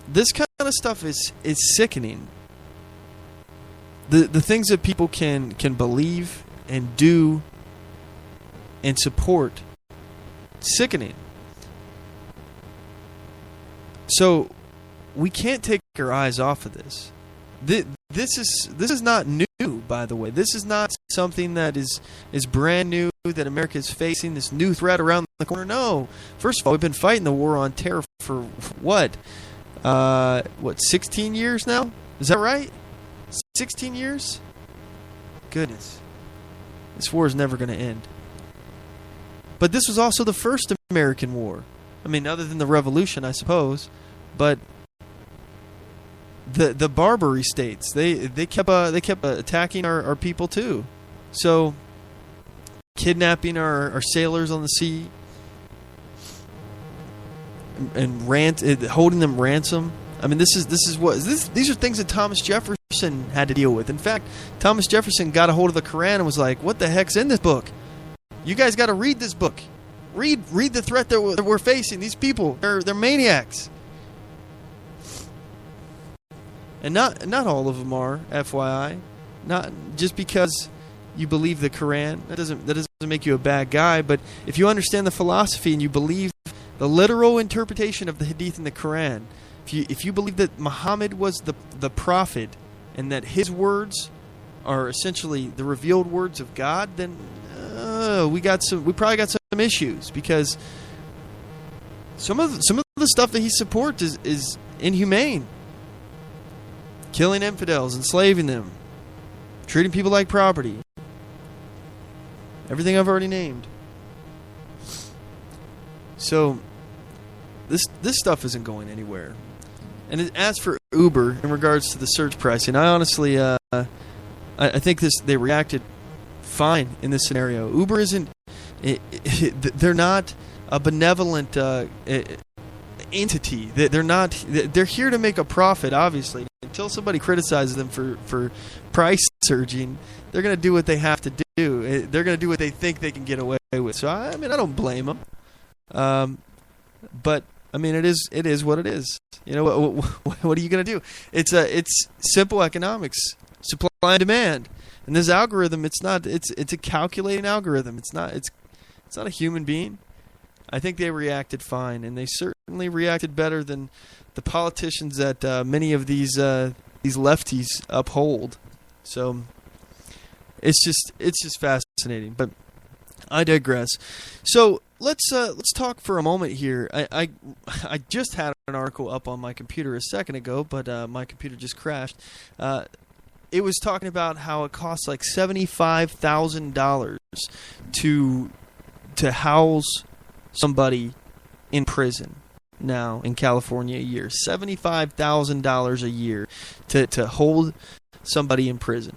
This kind of stuff is sickening. The things that people can believe and do and support, sickening. So we can't take our eyes off of this. This is not new, by the way. This is not something that is brand new that America is facing, this new threat around the corner. No. First of all, we've been fighting the war on terror for what? 16 years now? Is that right? 16 years? Goodness. This war is never going to end. But this was also the first American war. Other than the Revolution, I suppose. But the Barbary states, they kept attacking our people too. So kidnapping our sailors on the sea and holding them ransom. I mean, these are things that Thomas Jefferson had to deal with. In fact, Thomas Jefferson got a hold of the Quran and was like, "What the heck's in this book? You guys got to read this book. Read the threat that we're facing. These people, they're maniacs." And not all of them are, FYI. Not just because you believe the Quran, that doesn't make you a bad guy. But if you understand the philosophy and you believe the literal interpretation of the Hadith and the Quran, if you believe that Muhammad was the prophet and that his words are essentially the revealed words of God, then we probably got some issues, because some of the stuff that he supports is inhumane. Killing infidels, enslaving them, treating people like property. Everything I've already named. So this stuff isn't going anywhere. And as for Uber, in regards to the surge pricing, I honestly, I think they reacted fine in this scenario. Uber isn't, they're not a benevolent entity. They're here to make a profit, obviously. Until somebody criticizes them for price surging, they're going to do what they have to do. They're going to do what they think they can get away with. So, I mean, I don't blame them. But I mean, it is what it is. You know, what are you going to do? It's simple economics, supply and demand. And this algorithm, it's a calculating algorithm. It's not a human being. I think they reacted fine, and they certainly reacted better than the politicians that many of these lefties uphold. So it's just fascinating. But I digress. So let's talk for a moment here. I just had an article up on my computer a second ago, but my computer just crashed. It was talking about how it costs like $75,000 to house somebody in prison now in California a year. $75,000 a year to hold somebody in prison.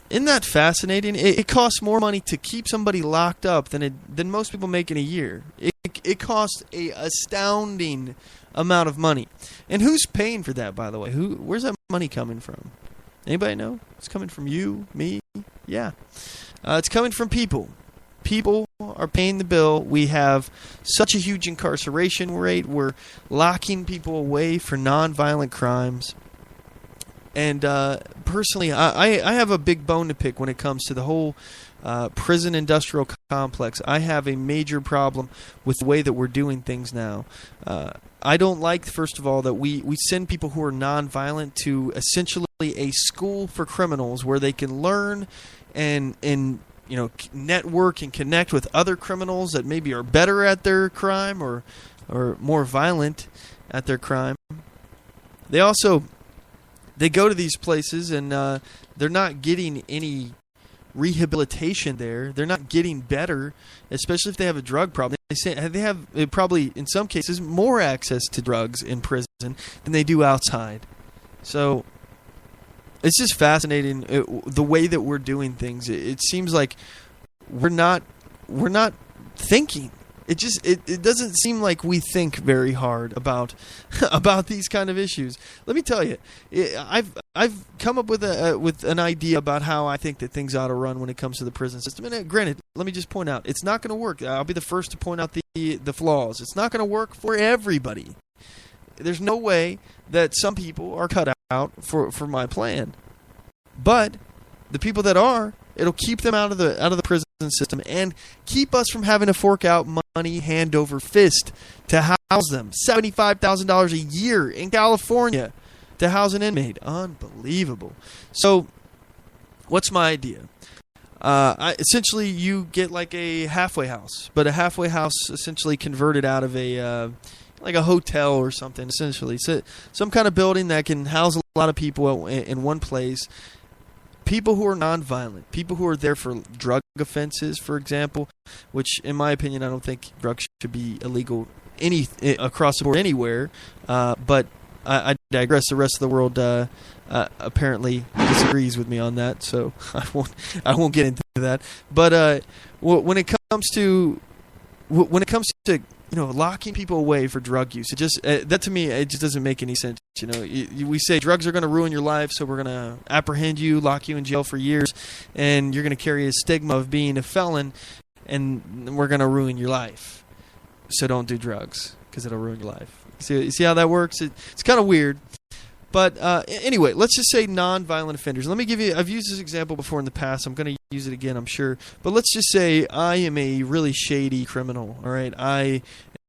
Isn't that fascinating? It costs more money to keep somebody locked up than most people make in a year. It costs a astounding amount of money. And who's paying for that, by the way? Where's that money coming from? Anybody know? It's coming from you, me? Yeah. It's coming from people. People are paying the bill. We have such a huge incarceration rate. We're locking people away for nonviolent crimes. And personally, I have a big bone to pick when it comes to the whole prison industrial complex. I have a major problem with the way that we're doing things now. I don't like, first of all, that we send people who are nonviolent to essentially a school for criminals where they can learn and network and connect with other criminals that maybe are better at their crime or more violent at their crime. They go to these places and they're not getting any rehabilitation there. They're not getting better, especially if they have a drug problem. They have probably, in some cases, more access to drugs in prison than they do outside. So it's just fascinating the way that we're doing things. It seems like we're not thinking. It doesn't seem like we think very hard about these kind of issues. Let me tell you, I've come up with an idea about how I think that things ought to run when it comes to the prison system. And granted, let me just point out, it's not going to work. I'll be the first to point out the flaws. It's not going to work for everybody. There's no way that some people are cut out for my plan. But the people that are, it'll keep them out of the prison system and keep us from having to fork out money hand over fist to house them. $75,000 a year in California to house an inmate. Unbelievable. So, what's my idea? Essentially, you get like a halfway house, but a halfway house essentially converted out of like a hotel or something, essentially. So, some kind of building that can house a lot of people in one place. People who are nonviolent, people who are there for drug offenses, for example, which, in my opinion, I don't think drugs should be illegal across the board anywhere. But I digress. The rest of the world apparently disagrees with me on that, so I won't get into that. But when it comes to locking people away for drug use, it just that to me it just doesn't make any sense. We say drugs are going to ruin your life, so we're going to apprehend you, lock you in jail for years, and you're going to carry a stigma of being a felon, and we're going to ruin your life. So don't do drugs because it'll ruin your life. See how that works? It's kind of weird. But anyway, let's just say non-violent offenders. Let me give you, I've used this example before in the past. I'm going to use it again, I'm sure. But let's just say I am a really shady criminal, all right? I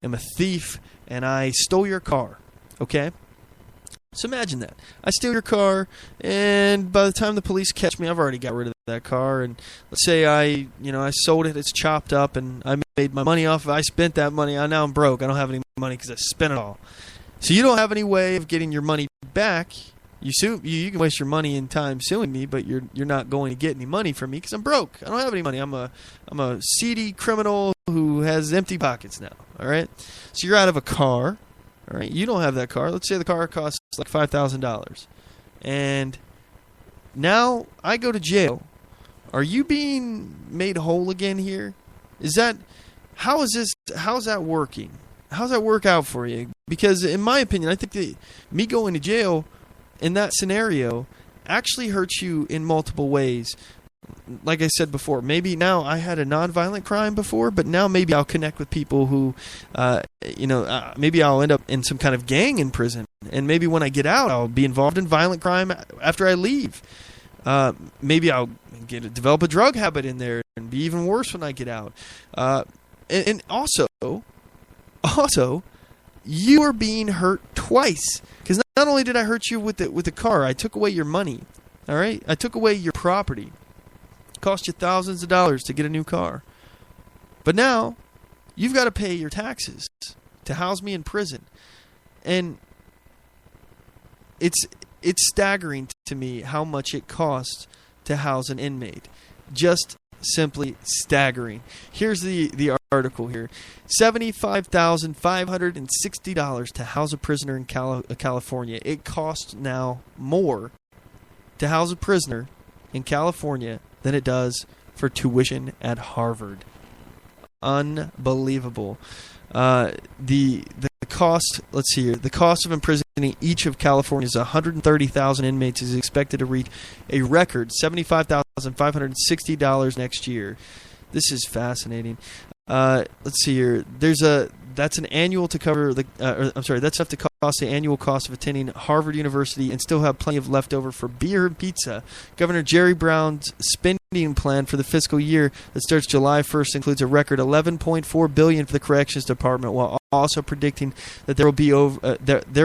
am a thief, and I stole your car, okay? So imagine that. I steal your car, and by the time the police catch me, I've already got rid of that car. And let's say I sold it, it's chopped up, and I made my money off of it. I spent that money. Now I'm broke. I don't have any money because I spent it all. So you don't have any way of getting your money back. You can waste your money and time suing me, but you're not going to get any money from me because I'm broke. I don't have any money. I'm a seedy criminal who has empty pockets now. All right. So you're out of a car. All right. You don't have that car. Let's say the car costs like $5,000, and now I go to jail. Are you being made whole again here? How's that working? How's that work out for you? Because in my opinion, I think that me going to jail in that scenario actually hurts you in multiple ways. Like I said before, maybe now I had a nonviolent crime before, but now maybe I'll connect with people who, maybe I'll end up in some kind of gang in prison. And maybe when I get out, I'll be involved in violent crime after I leave. Maybe I'll develop a drug habit in there and be even worse when I get out. And also, you are being hurt twice. Because not only did I hurt you with the car, I took away your money. All right? I took away your property. It cost you thousands of dollars to get a new car. But now, you've got to pay your taxes to house me in prison. And it's staggering to me how much it costs to house an inmate. Just simply staggering. Here's the article here. $75,560 to house a prisoner in California. It costs now more to house a prisoner in California than it does for tuition at Harvard. Unbelievable. The cost, let's see here, the cost of imprisoning each of California's 130,000 inmates is expected to reach a record $75,560 next year. This is fascinating. Let's see here. That's an annual to cover that's enough to cost the annual cost of attending Harvard University and still have plenty of leftover for beer and pizza. Governor Jerry Brown's spending plan for the fiscal year that starts July 1st includes a record $11.4 billion for the corrections department, while also predicting that there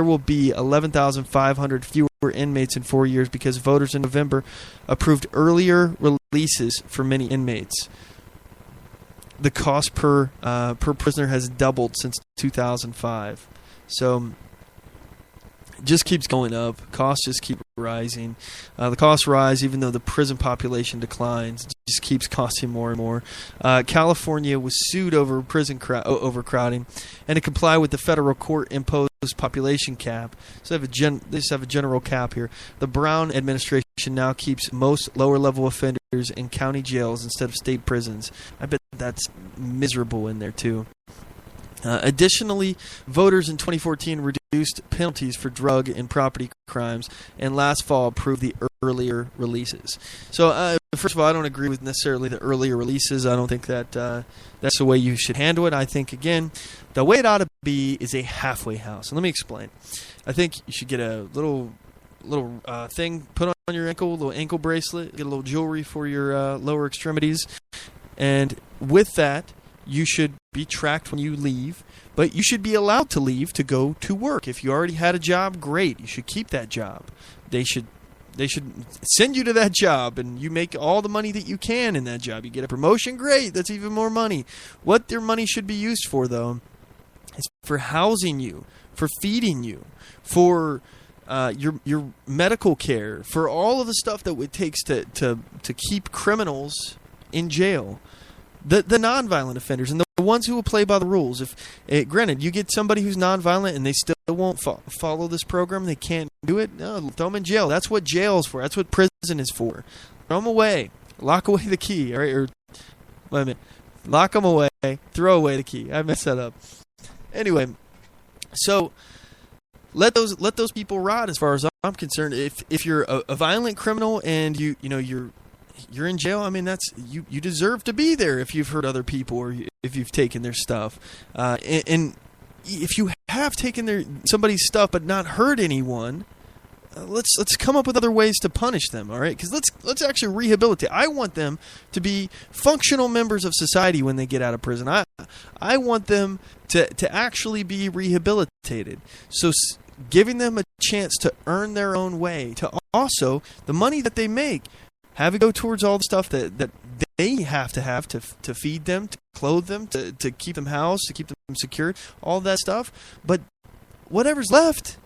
will be 11,500 fewer inmates in 4 years because voters in November approved earlier releases for many inmates. The cost per prisoner has doubled since 2005. So it just keeps going up. Costs just keep rising. The costs rise even though the prison population declines. It just keeps costing more and more. California was sued over prison overcrowding and to comply with the federal court-imposed population cap. So they just have a general cap here. The Brown administration now keeps most lower-level offenders in county jails instead of state prisons. I bet that's miserable in there, too. Additionally, voters in 2014 reduced penalties for drug and property crimes, and last fall approved the earlier releases. So, first of all, I don't agree with necessarily the earlier releases. I don't think that that's the way you should handle it. I think, again, the way it ought to be is a halfway house. And let me explain. I think you should get a little thing put on your ankle, a little ankle bracelet, get a little jewelry for your lower extremities, and with that, you should be tracked when you leave, but you should be allowed to leave to go to work. If you already had a job, great. You should keep that job. They should send you to that job, and you make all the money that you can in that job. You get a promotion, great. That's even more money. What their money should be used for, though, is for housing you, for feeding you, for your medical care, for all of the stuff that it takes to keep criminals in jail. the nonviolent offenders and the ones who will play by the rules. If granted, you get somebody who's nonviolent and they still won't follow this program, they can't do it. No, throw them in jail. That's what jail's for. That's what prison is for. Throw them away. Lock away the key. All right, or wait a minute. Lock them away. Throw away the key. I messed that up. Anyway, so let those people rot. As far as I'm concerned, if you're a violent criminal and you're in jail, I mean, that's you deserve to be there if you've hurt other people or if you've taken their stuff. And if you have taken somebody's stuff but not hurt anyone, let's come up with other ways to punish them. All right, because let's actually rehabilitate. I want them to be functional members of society when they get out of prison. I want them to actually be rehabilitated. So giving them a chance to earn their own way, to also the money that they make, have it go towards all the stuff that they have to feed them, to clothe them, to keep them housed, to keep them secure, all that stuff. But whatever's left,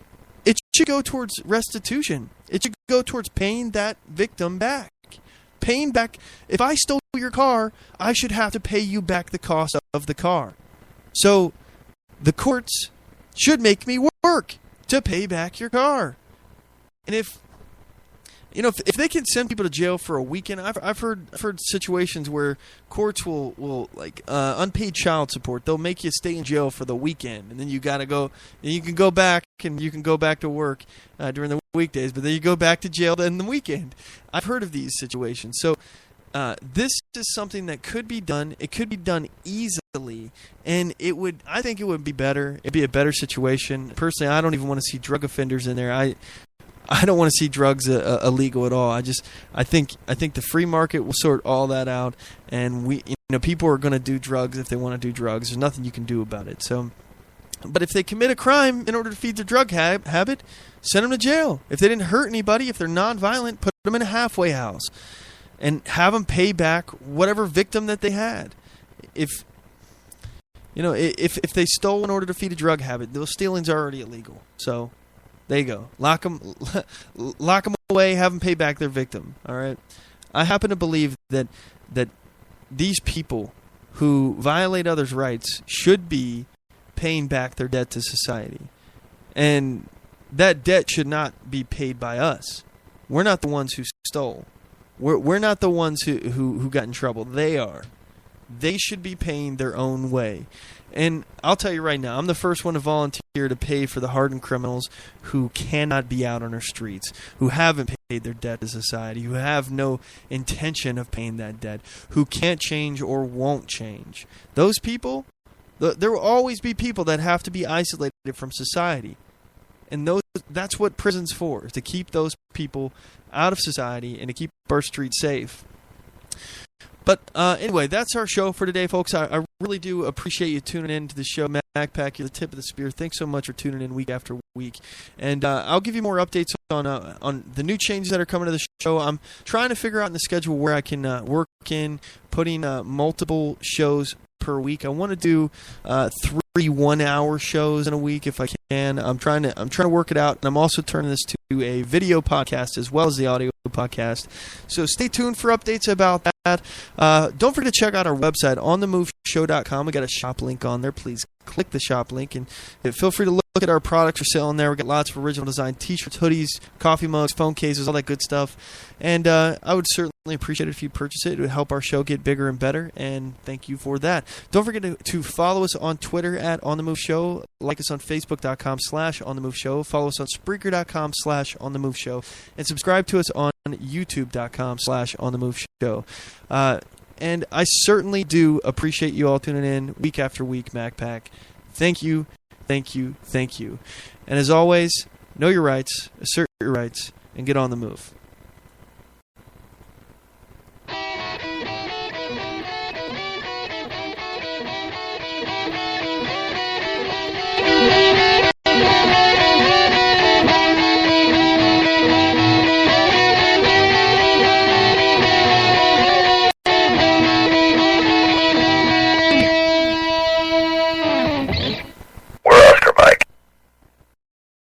it should go towards restitution. It should go towards paying that victim back. Paying back. If I stole your car, I should have to pay you back the cost of the car. So the courts should make me work to pay back your car. And if they can send people to jail for a weekend, I've heard situations where courts will like unpaid child support. They'll make you stay in jail for the weekend, and then you gotta go. And you can go back to work during the weekdays, but then you go back to jail in the weekend. I've heard of these situations. So this is something that could be done. It could be done easily, and I think it would be better. It'd be a better situation. Personally, I don't even want to see drug offenders in there. I don't want to see drugs illegal at all. I think the free market will sort all that out, and people are going to do drugs if they want to do drugs. There's nothing you can do about it. So, but if they commit a crime in order to feed their drug habit, send them to jail. If they didn't hurt anybody, if they're nonviolent, put them in a halfway house, and have them pay back whatever victim that they had. If they stole in order to feed a drug habit, those stealings are already illegal. So. There you go. Lock them away. Have them pay back their victim. All right. I happen to believe that these people who violate others' rights should be paying back their debt to society, and that debt should not be paid by us. We're not the ones who stole. We're not the ones who got in trouble. They are. They should be paying their own way. And I'll tell you right now, I'm the first one to volunteer to pay for the hardened criminals who cannot be out on our streets, who haven't paid their debt to society, who have no intention of paying that debt, who can't change or won't change. Those people, there will always be people that have to be isolated from society. And that's what prison's for, is to keep those people out of society and to keep our streets safe. But anyway, that's our show for today, folks. I really do appreciate you tuning in to the show. MacPack, you're the tip of the spear. Thanks so much for tuning in week after week. And I'll give you more updates on the new changes that are coming to the show. I'm trying to figure out in the schedule where I can work in putting multiple shows per week. I want to do 3 1-hour shows in a week if I can. I'm trying to work it out, and I'm also turning this to a video podcast as well as the audio podcast. So stay tuned for updates about that. Don't forget to check out our website, OnTheMoveShow.com. We got a shop link on there. Please click the shop link and feel free to look at our products for sale on there. We got lots of original design t-shirts, hoodies, coffee mugs, phone cases, all that good stuff. And I would certainly appreciate it if you purchase it. It would help our show get bigger and better, and thank you for that. Don't forget to follow us on Twitter at OnTheMoveShow. Like us on Facebook.com/OnTheMoveShow. Follow us on Spreaker.com/OnTheMoveShow. And subscribe to us on YouTube.com/OnTheMoveShow. And I certainly do appreciate you all tuning in week after week, MacPack. Thank you, thank you, thank you. And as always, know your rights, assert your rights, and get on the move.